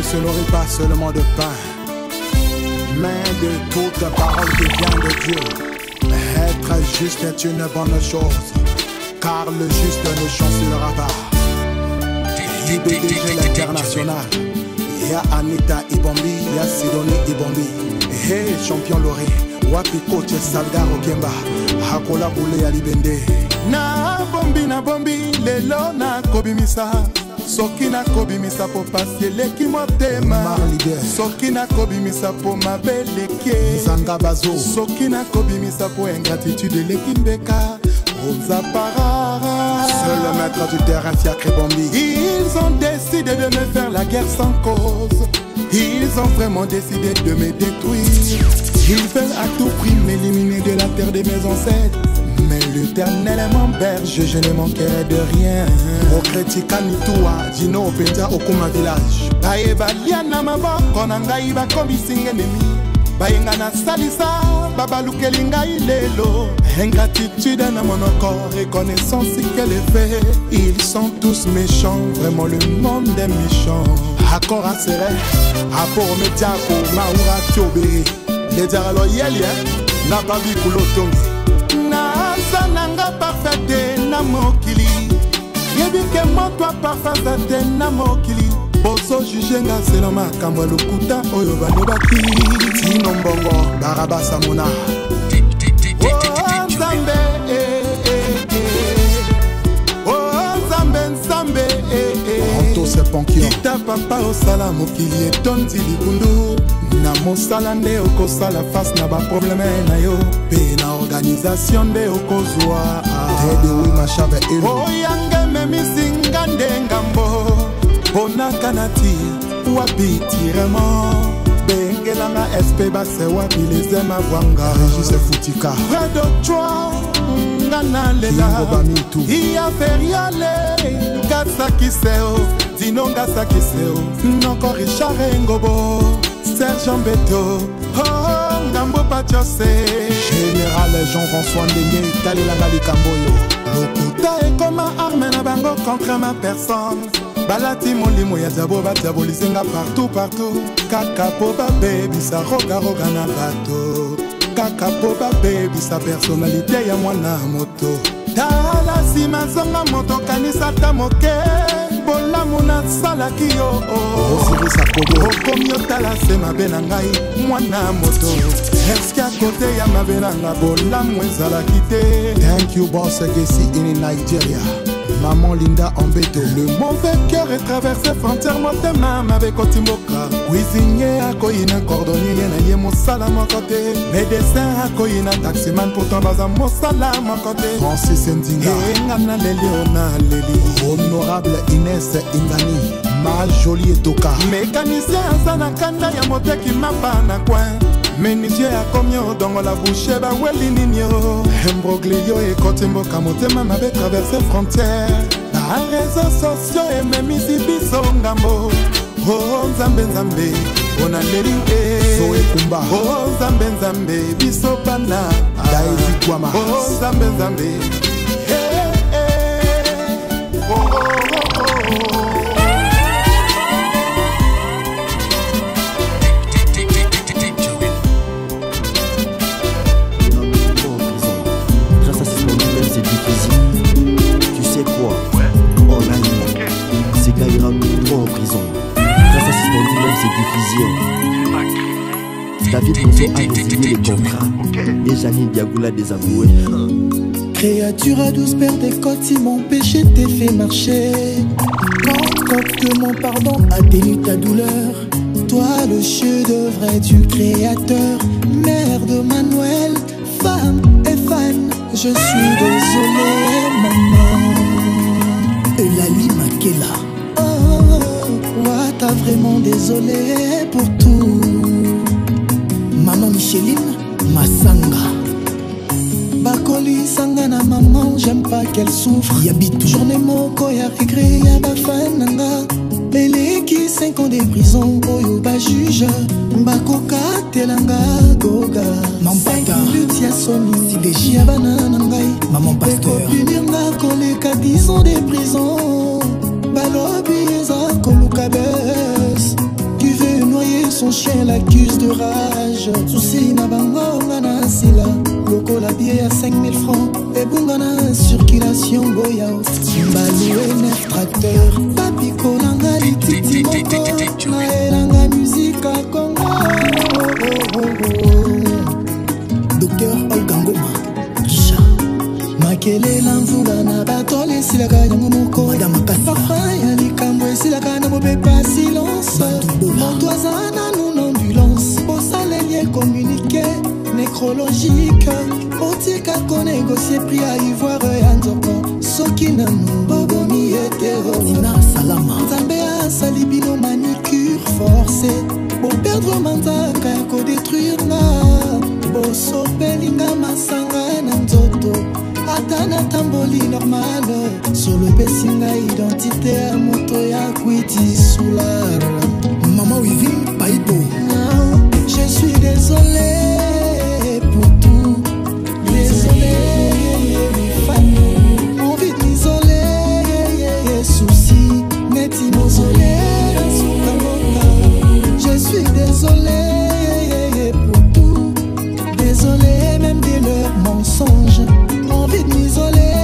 ne se nourrit pas seulement de pain, mais de toute parole qui vient de Dieu. Être juste est une bonne chose, car le juste ne chancelera pas. IBDG l'international, y'a Anita Ibombi, y'a Sidonie Ibombi. Hey champion Loré, wapi coach Salgar Okemba, Hakola Boule ya Libende. Na bombi, lelo na kobimisa. Soki na kobimisa po pasi eleki motema. Soki na kobimisa po mabeleke Zanga bazo. Soki na kobimisa po ingratitude eleki mbeka Ozaparara. Seul le maître du terrain fiacre Bombi. Ils ont décidé de me faire la guerre sans cause. Ils ont vraiment décidé de me détruire. Ils veulent à tout prix m'éliminer de la terre de mes ancêtres. Mais l'Éternel est mon berge, je ne manquerai de rien. Au Kretika Nitoua, Dino Openda Okuma village. Baeba liana maboko na ngai bakomisi ennemi. Bayenga na salisa, babaluki ngai lelo. Ingratitude na monoko, reconnaissance qu'elle est faite. Ils sont tous méchants, vraiment le monde est méchant. Accord à serré, apport médiaco, maoura tiobé. Les diaralo yelia, n'a pas vu koulotongi. Nanga parfaite na mokili yebike moto parfaite na mokili boso jugenga selo makambo lokuta oyo balobaki tino mbongo barabasa mona Nzambe Nzambe Anto se ponkio kita papa osala mokili etondi likundu na mosala nde okosala face na baprobleme na yo pe na organisation nde okozwa oyange memisinga nde ngambo ponaka na ti wapi tirement bengelanga espe base wapi leze mavwanga Régis Futika Fredo Chwa ngana lela iya feriale gasakiseo dinonga sakiseo noko Richard Ngobo Sergent Beto, oh, Ngambo Pachose Général Jean-François Ndenge, Kalela Ngali Kamboyo Lokuta est comme arme na bango contre ma personne Balati molimo ya zabo batiabo lisenga partout Kaka po ba baby sa roga na bato Kaka po ba baby sa personnalité ya mwana moto Tala sima zonga moto kanisa tamoke Bolamu na salaki yo okomi otala se mabe na ngai mwana moto eske a kote ya mabe na nga bolamu ezalaki te. Thank you boss Gessi in Nigeria. Maman Linda Ambeto. Le mauvais cœur est traversé frontière motema mabe kotimboka cuisinier akoyina cordonnier na ye mosala mokote médecin akoyina taximan pourtant baza mosala mokote Francis Ndinga engana leli ona leli honorable Inès Ingani ma jolie etoka mécanicien aza na kanda ya moteki mapa na coin menuisier akomi odongo la bouche baweli nini yo embroglio ekoti mboka motema mabe traverse frontière na réseaux sociaux ememisi biso ngambo oh Nzambe Nzambe ona leli oh Nzambe Nzambe biso bana Daisy Kwama oh Nzambe Nzambe David Mozo a résilié les contrats et Janine Diagoula désavouée. Créature à douce paire des côtes, si mon péché t'est fait marcher. Quand que mon pardon atténue ta douleur. Toi le chef-d'œuvre du créateur. Mère de Manuel, femme et fan. Je suis désolée maman. Eulalie Makela. Oh, ouais, t'as vraiment désolé pour tout. Maman Micheline Masanga. Bakoli Sangana maman, j'aime pas qu'elle souffre. Yabit journée moko ya regret ya bafananga. Beleki 5 ans de prison, oyo ba juge. Bakoka telanga goga. Maman pata lutia soni, si déchi ya banana ngai. Maman pasteur. Punir na koleka 10 ans de prison. Balobi za koluka bes. elle accuse de rage. Souci na bango ngana sila. Loko la billet à 5000 francs. Et bungana circulation boya. Baloué 9 tracteurs. Papi kolanga lititi moko. Na elanga musique à Congo. Docteur Olga Ngoma. Makele lanvuga na batole silaka yango moko. Madame Kassafra ya likambo esilaka na mobepa silence. Montoisana nous n'ambulance. Posalenye communiqué nécrologique. Otika ko négocier prix à ivoire ya nzoko. Soki nanu bobomi hétéro. Nina salama. Nzambe asali bino manicure forcée. Bo perdre manzaka ya ko détruire na. Bo sopelinga masanga na nzoto. Atana tamboli normal. Sur le bessinga identité à moto ya kwiti soulard. Maman Wivine Paipo. Je suis désolé pour tout. Désolé, famille. Envie de m'isoler. Souci, neti mausolé. Je suis désolé pour tout. Désolé même de leurs mensonges. Envie de m'isoler,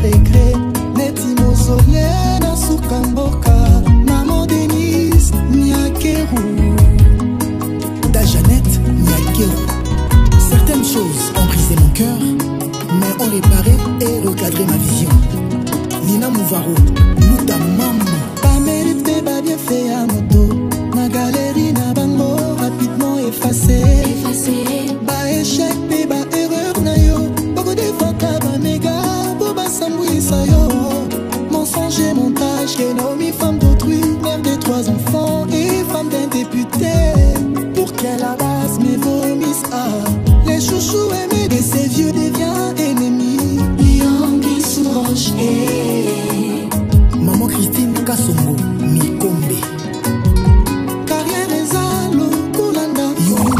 regret, neti mausolé dans Soukamboka, maman Denise, Niakeru, Dajanette, Niakeru. Certaines choses ont brisé mon cœur, mais ont réparé et recadré ma vision. Lina Mouvaro, Luta Maman, pas mérité, pas bien fait à moto. Ma galerie n'a bango rapidement effacé. Ba échec, ba erreur na yo. Mensonge et montage, Kenomi, femme d'autrui, mère de 3 enfants et femme d'un député. Pour qu'elle abasse mes vomis, les chouchous aimés de ces vieux deviennent ennemis. Yongi Souroche Maman Christine Kassongo, Mikombe. Carrière Ezalo, Kulanda, Yomi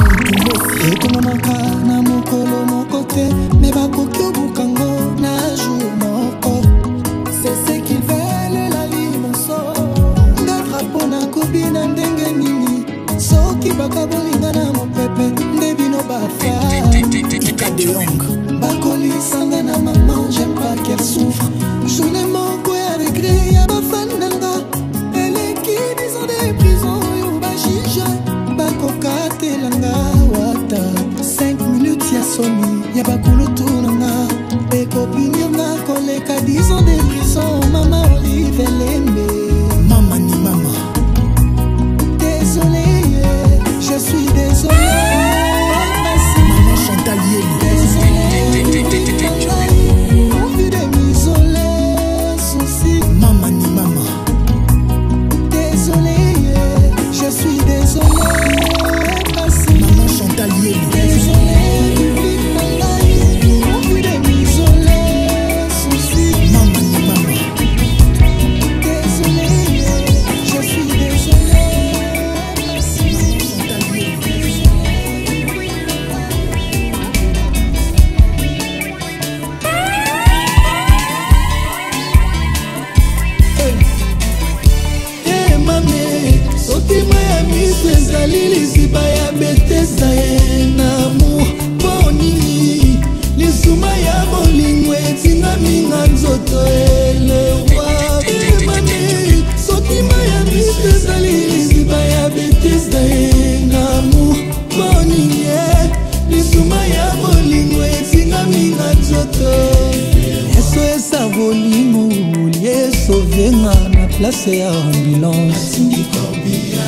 et comme manka na mokolo mon côté, mais ba kokyo bukango na jour moko. C'est ce qu'ils veulent la vie mon sort. Ngatrapo na kubina ndenge nini. Soki baka bolinga na mon pepe, ndebino bafa. Tika de Hong. Bakoli sanga na maman, j'aime pas qu'elle souffre. Journée moko ya regret ya bafandanga. Elle est qui disant des prisons yo ba jija. Bakoka telanga wata. 5 minutes ya soni, ya bakulu tunanga. Et copine yanga koleka 10 ans de prison. Maman Olive Lembe. Maman ni maman. Désolé, je suis désolé. Maman Chantal Yeli. Envie de m'isoler, souci. Maman ni maman. Désolé, je suis désolé. Maman Chantal Yeli. Place ya ambulance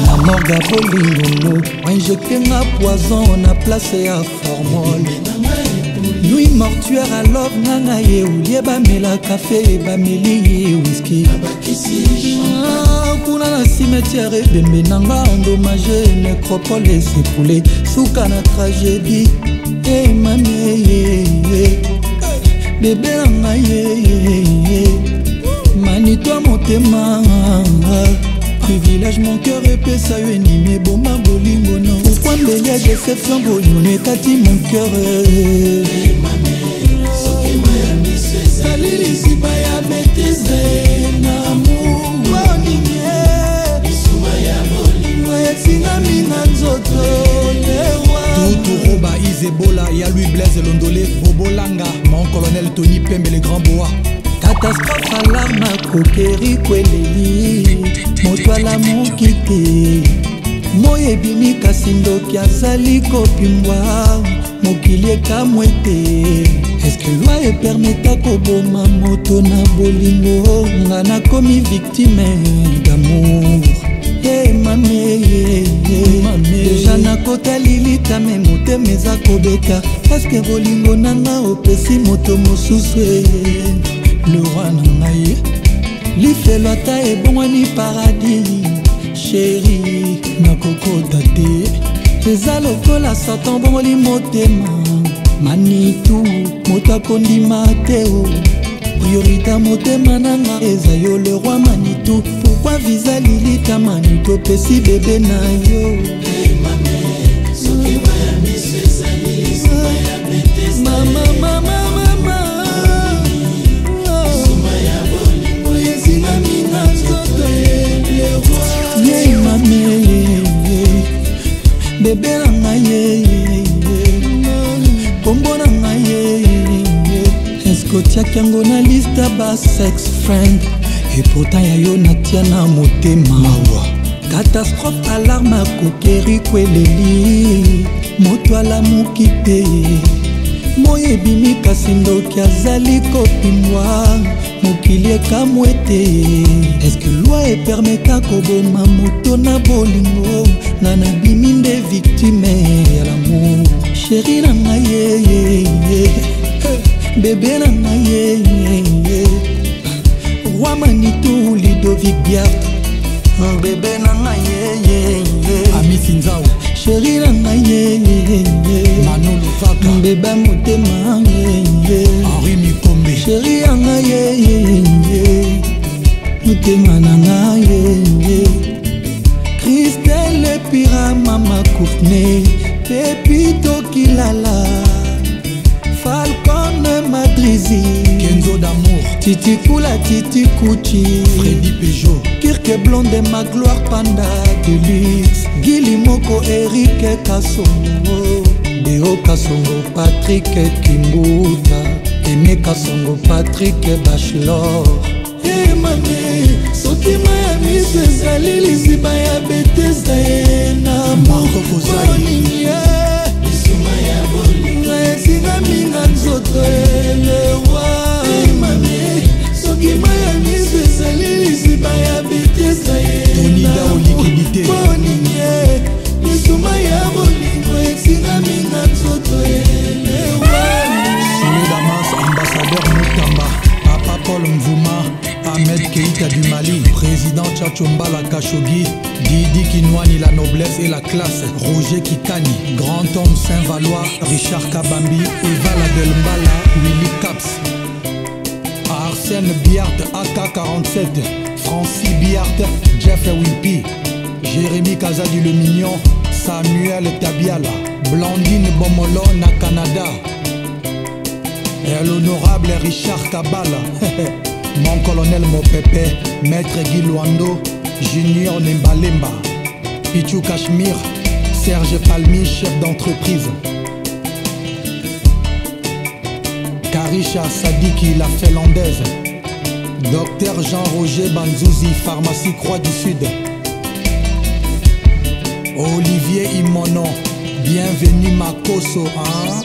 na morga bolingolo injecté na poison na place ya formol nuit mortuaire à love nanga ye ulie bamela café bameli whisky kuna na cimetière ebembe nanga endommagé nécropole s'écoulé souka na tragédie et mamie bébé nanga ye Manito motema privilège mon cœur epesa yo enime boma bolingo no pourquoi mbele déception bolingo ekati mon cœur salili siba ya bêtise na amour boninge isuma ya bolingo etinga minga Ebola, y'a Louis Blaise Londolé, Bobo Langa, mon colonel Tony Pembe le grand bois. Catastrophe alarme kokeri kweleli, moto alamuki te. Moyebimi kasi ndoki azali kopimbwa, mokili ekamwe te. Eske loi epermeta koboma moto na bolingo, nga nakomi victime d'amour. Mame, deja nakota lilita me motema eza kobeta, paske bolingo nanga opesi moto mosusu. Le roi na ngai lifelo ata ebongwani paradis. Chéri nakokota te, eza lokola satan bongoli motema. Manitu moto akondima te o, priorité motema nanga eza yo le roi Manitou. Pourquoi visa lilita Manitou opesi bebe na yo? Mama, mama, mama, bébé nanga ye, kombo nanga ye. Esko tiaki yango na liste ba sex friend, et pourtant ya yo natia na motema. Catastrophe alarme kokeri kweleli, moto alamuki te. Moyebimi kasi ndoki azali kopimwa, mokili ekamwe te. Eske loi epermeta koboma moto na bolingo, nga nabimi nde victime ya l'amour. Chéri nanga ye, bébé nanga ye, roi Manitou Ludovic Biart, bébé nanga ye, Ami Sinzao, chéri nanga ye, Manolo Faka, bébé motema ye, Henri Mikombe, chéri nanga ye, motema nanga ye. Christelle Pira Mama Koufne, Pepito Kilala, Falcon Madrizi, Kenzo d'amour, Titi Kula, Titi Kuchi, Freddy Peugeot, Kirke Blonde, ma gloire Panda Deluxe, Gili Moko, Eric Kassongo, Deo Kassongo, Patrick Kimbuta, Aimé Kassongo, Patrick Bachelor. Hey mame, sotima ya miso ezali liziba ya betesa ye na moningi ye. Bisuma ya bolingo esinga minga nzoto elewa. Hey mame, sotima ya miso ezali liziba ya betesa ye na moningi ye. Bisuma ya bolingo esinga minga nzoto elewa. Solidamas, ambassadeur Moutamba, Papa Paul Mvouma, Ahmed Keita du Mali, président Tchatchombala Khashoggi, Didi Kinwani, la noblesse et la classe, Roger Kikani, grand homme Saint-Valois, Richard Kabambi, Eva Ladelmbala, Willy Caps, Arsène Biart, AK-47, Francis Biart, Jeff Wimpy, Jérémy Kazadi le Mignon, Samuel Tabiala, Blandine Bomolo na Canada, et l'honorable Richard Kabala. Mon colonel Mopepe, Maître Guy Luando, Junior Nembalemba, Pichou Cachemire, Serge Palmi, chef d'entreprise, Karisha Sadiki, la Finlandaise, Docteur Jean-Roger Banzouzi, pharmacie Croix du Sud, Olivier Imono, bienvenue Makoso, hein?